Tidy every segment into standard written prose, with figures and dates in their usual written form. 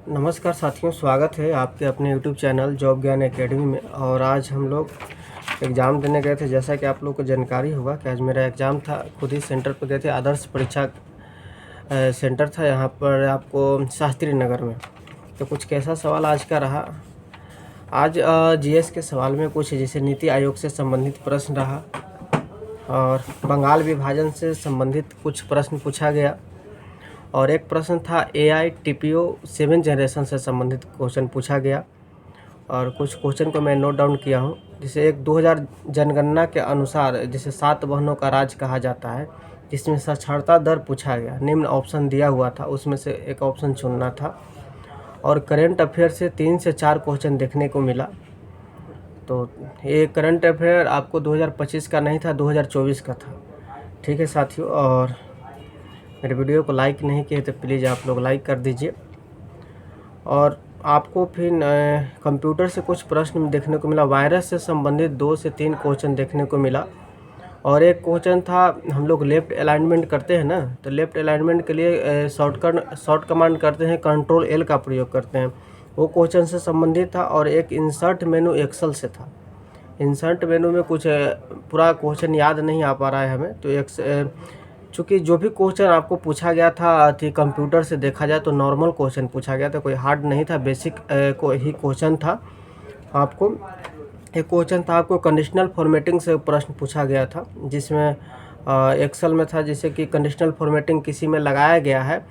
नमस्कार साथियों, स्वागत है आपके अपने यूट्यूब चैनल जॉब ज्ञान एकेडमी में। और आज हम लोग एग्ज़ाम देने गए थे। जैसा कि आप लोग को जानकारी होगा कि आज मेरा एग्ज़ाम था, खुद ही सेंटर पर गए थे। आदर्श परीक्षा सेंटर था यहाँ पर आपको शास्त्री नगर में। तो कुछ कैसा सवाल आज का रहा। आज जीएस के सवाल में कुछ जैसे नीति आयोग से संबंधित प्रश्न रहा और बंगाल विभाजन से संबंधित कुछ प्रश्न पूछा गया। और एक प्रश्न था AITPO 7 जनरेशन से संबंधित क्वेश्चन पूछा गया। और कुछ क्वेश्चन को मैं नोट डाउन किया हूँ। जिसे एक 2000 जनगणना के अनुसार जिसे 7 बहनों का राज कहा जाता है, जिसमें साक्षरता दर पूछा गया। निम्न ऑप्शन दिया हुआ था, उसमें से एक ऑप्शन चुनना था। और करेंट अफेयर से 3 से 4 क्वेश्चन देखने को मिला। तो ये करंट अफेयर आपको 2025 का नहीं था, 2024 का था। ठीक है साथियों, और मेरे वीडियो को लाइक नहीं किए तो प्लीज़ आप लोग लाइक कर दीजिए। और आपको फिर कंप्यूटर से कुछ प्रश्न देखने को मिला। वायरस से संबंधित 2 से 3 क्वेश्चन देखने को मिला। और एक क्वेश्चन था, हम लोग लेफ़्ट अलाइनमेंट करते हैं ना, तो लेफ़्ट अलाइनमेंट के लिए शॉर्ट कमांड करते हैं, कंट्रोल L का प्रयोग करते हैं। वो क्वेश्चन से संबंधित था। और एक इंसर्ट मेनू एक्सेल से था। इंसर्ट मेनू में कुछ पूरा क्वेश्चन याद नहीं आ पा रहा है हमें, तो चूँकि जो भी क्वेश्चन आपको पूछा गया था कंप्यूटर से देखा जाए तो नॉर्मल क्वेश्चन पूछा गया था, कोई हार्ड नहीं था, बेसिक को ही क्वेश्चन था। आपको एक क्वेश्चन था, आपको कंडीशनल फॉर्मेटिंग से प्रश्न पूछा गया था, जिसमें एक्सेल में था, जैसे कि कंडीशनल फॉर्मेटिंग किसी में लगाया गया है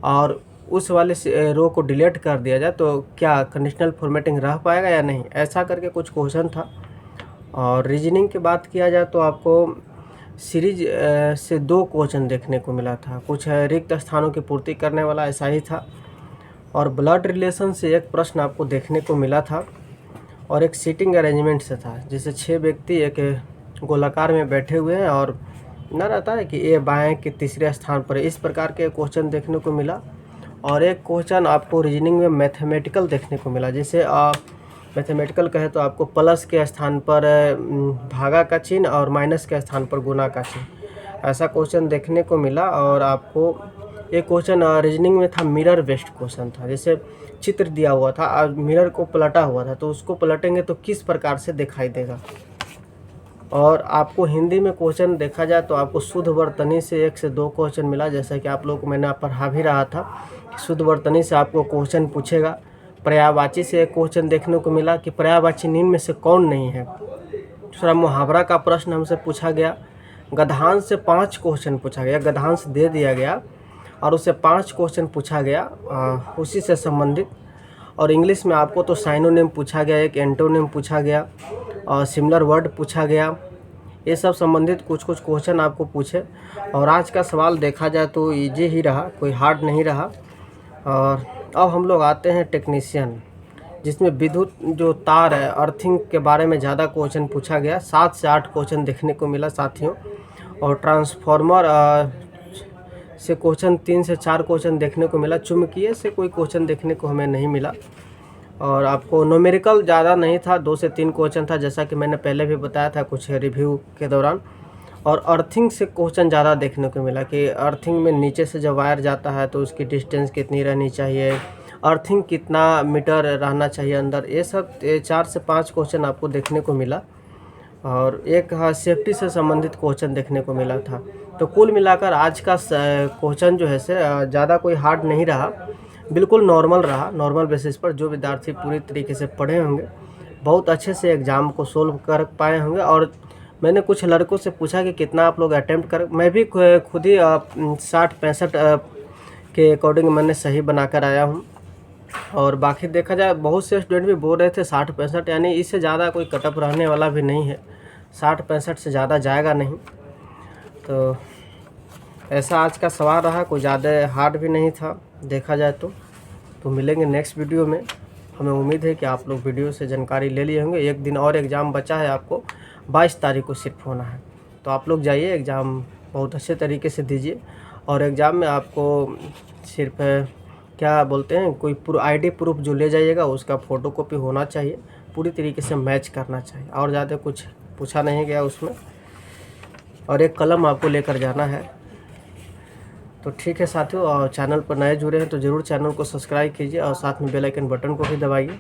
और उस वाले रो को डिलीट कर दिया जाए तो क्या कंडीशनल फॉर्मेटिंग रह पाएगा या नहीं, ऐसा करके कुछ क्वेश्चन था। और रीजनिंग की बात किया जाए तो आपको सीरीज से 2 क्वेश्चन देखने को मिला था। कुछ रिक्त स्थानों की पूर्ति करने वाला, ऐसा ही था। और ब्लड रिलेशन से एक प्रश्न आपको देखने को मिला था। और एक सीटिंग अरेंजमेंट से था, जैसे 6 व्यक्ति एक गोलाकार में बैठे हुए हैं और ना रहता है कि ए बाएं के तीसरे स्थान पर, इस प्रकार के क्वेश्चन देखने को मिला। और एक क्वेश्चन आपको रीजनिंग में मैथमेटिकल देखने को मिला, जैसे मैथमेटिकल कहे तो आपको प्लस के स्थान पर भागा का चिन्ह और माइनस के स्थान पर गुना का चिन्ह, ऐसा क्वेश्चन देखने को मिला। और आपको एक क्वेश्चन रीजनिंग में था, मिरर बेस्ड क्वेश्चन था, जैसे चित्र दिया हुआ था और मिरर को पलटा हुआ था, तो उसको पलटेंगे तो किस प्रकार से दिखाई देगा। और आपको हिंदी में क्वेश्चन देखा जाए तो आपको शुद्ध वर्तनी से 1 से 2 क्वेश्चन मिला, जैसा कि आप लोग को मैंने पढ़ा भी रहा था। शुद्ध वर्तनी से आपको क्वेश्चन पूछेगा। पर्यायवाची से एक क्वेश्चन देखने को मिला कि पर्यायवाची निम्न में से कौन नहीं है। दूसरा मुहावरा का प्रश्न हमसे पूछा गया। गद्यांश से 5 क्वेश्चन पूछा गया, गद्यांश दे दिया गया और उससे 5 क्वेश्चन पूछा गया उसी से संबंधित। और इंग्लिश में आपको तो साइनोनिम पूछा गया, एक एंटोनिम पूछा गया और सिमिलर वर्ड पूछा गया। ये सब संबंधित कुछ क्वेश्चन आपको पूछे। और आज का सवाल देखा जाए तो ईजी ही रहा, कोई हार्ड नहीं रहा। और अब हम लोग आते हैं टेक्नीशियन, जिसमें विद्युत जो तार है, अर्थिंग के बारे में ज़्यादा क्वेश्चन पूछा गया। 7 से 8 क्वेश्चन देखने को मिला साथियों। और ट्रांसफार्मर से क्वेश्चन 3 से 4 क्वेश्चन देखने को मिला। चुंबकीय से कोई क्वेश्चन देखने को हमें नहीं मिला। और आपको न्यूमेरिकल ज़्यादा नहीं था, 2 से 3 क्वेश्चन था, जैसा कि मैंने पहले भी बताया था कुछ रिव्यू के दौरान। और अर्थिंग से क्वेश्चन ज़्यादा देखने को मिला कि अर्थिंग में नीचे से जब वायर जाता है तो उसकी डिस्टेंस कितनी रहनी चाहिए, अर्थिंग कितना मीटर रहना चाहिए अंदर, ये सब 4 से 5 क्वेश्चन आपको देखने को मिला। और एक सेफ्टी से संबंधित क्वेश्चन देखने को मिला था। तो कुल मिलाकर आज का क्वेश्चन जो है से ज़्यादा कोई हार्ड नहीं रहा, बिल्कुल नॉर्मल रहा। नॉर्मल बेसिस पर जो विद्यार्थी पूरी तरीके से पढ़े होंगे बहुत अच्छे से एग्ज़ाम को सोल्व कर पाए होंगे। और मैंने कुछ लड़कों से पूछा कि कितना आप लोग अटैम्प्ट कर, मैं भी खुद ही 60-65 के अकॉर्डिंग मैंने सही बनाकर आया हूँ। और बाकी देखा जाए बहुत से स्टूडेंट भी बोल रहे थे 60-65, यानी इससे ज़्यादा कोई कटअप रहने वाला भी नहीं है, 60-65 से ज़्यादा जाएगा नहीं। तो ऐसा आज का सवाल रहा, कोई ज़्यादा हार्ड भी नहीं था देखा जाए तो मिलेंगे नेक्स्ट वीडियो में। हमें उम्मीद है कि आप लोग वीडियो से जानकारी ले लिए होंगे। एक दिन और एग्ज़ाम बचा है, आपको 22 तारीख को सिर्फ होना है, तो आप लोग जाइए एग्ज़ाम बहुत अच्छे तरीके से दीजिए। और एग्ज़ाम में आपको सिर्फ क्या बोलते हैं, कोई ID प्रूफ जो ले जाइएगा उसका फ़ोटोकॉपी होना चाहिए, पूरी तरीके से मैच करना चाहिए, और ज़्यादा कुछ पूछा नहीं गया उसमें। और एक कलम आपको लेकर जाना है। तो ठीक है साथियों, और चैनल पर नए जुड़े हैं तो ज़रूर चैनल को सब्सक्राइब कीजिए और साथ में बेल आइकन बटन को भी दबाइए।